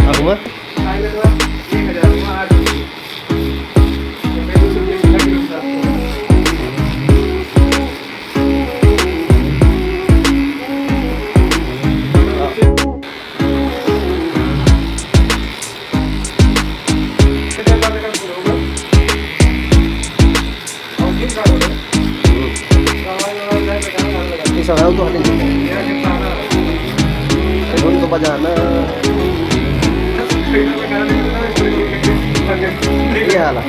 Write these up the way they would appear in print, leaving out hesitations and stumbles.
Aku mah isa raw tuh ada juga. Untuk perjalanan. Iyalah.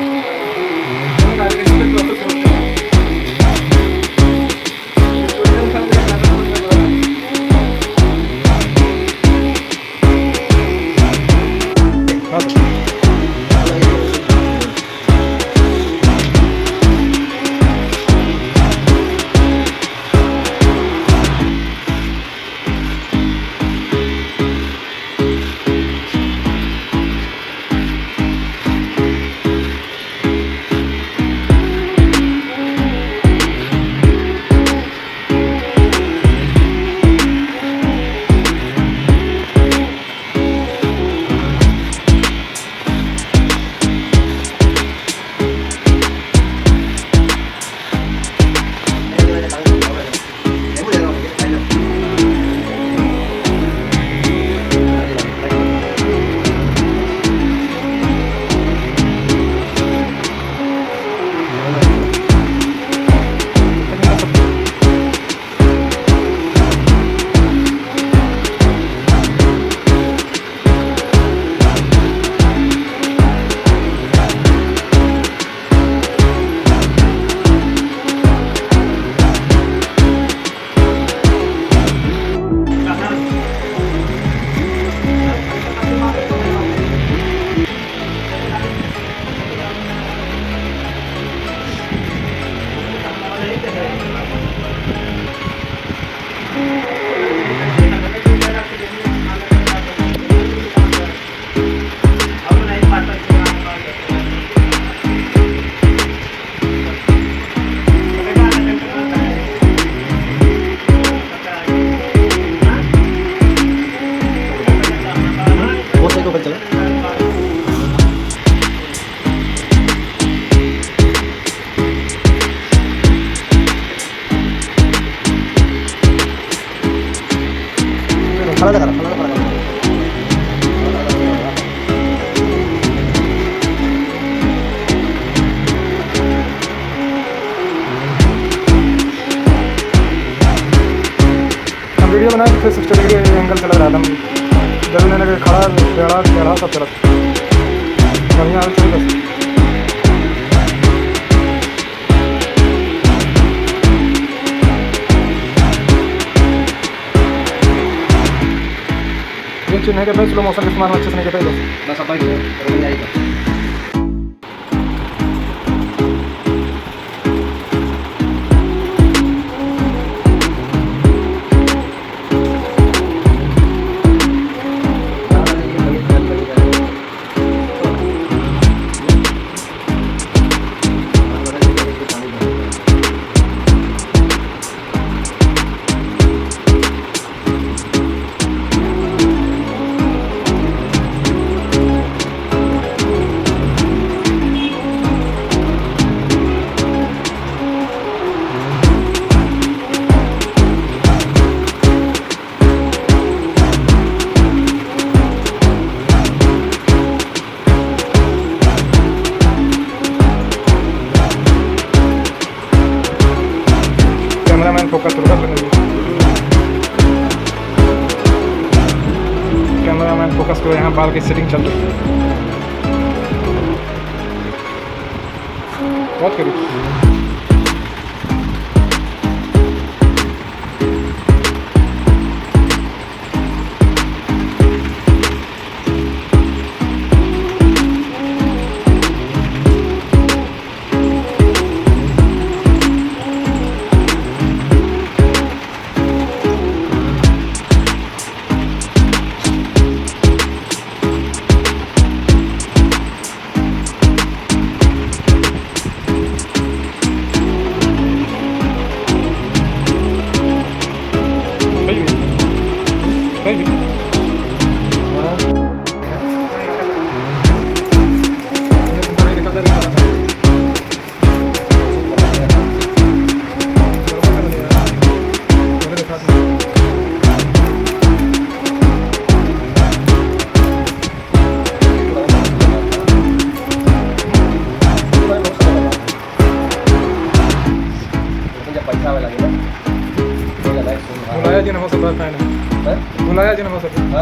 Video बनाया तो 360 degree angle चला रहा था जब मैंने खड़ा टेढ़ा टेढ़ा सब तरफ बढ़िया चल बस ये चिन्ह के पे स्लो मोशन के इस्तेमाल अच्छे से नहीं करते बस अपन हो जाएगा कैमरामैन फोकस होगा कैमरामैन फोकस करो यहाँ बाल की सेटिंग चल रही है बहुत करीब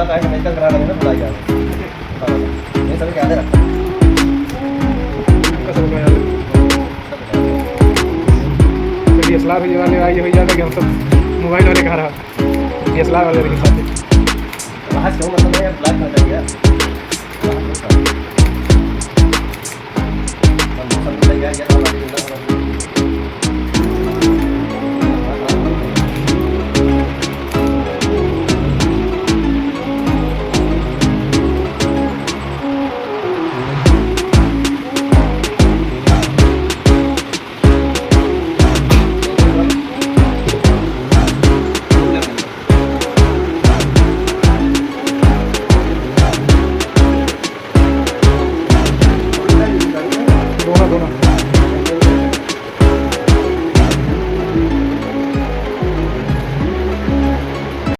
करा था कि मेडिकल करा लेंगे ना बुलाई जा ये सभी क्या दे रखा कसम का यार DSLR वाले आए हो जाता कि हम सब मोबाइल वाले कह रहा DSLR वाले के साथ वहाँ क्यों मतलब ब्लैक कर दिया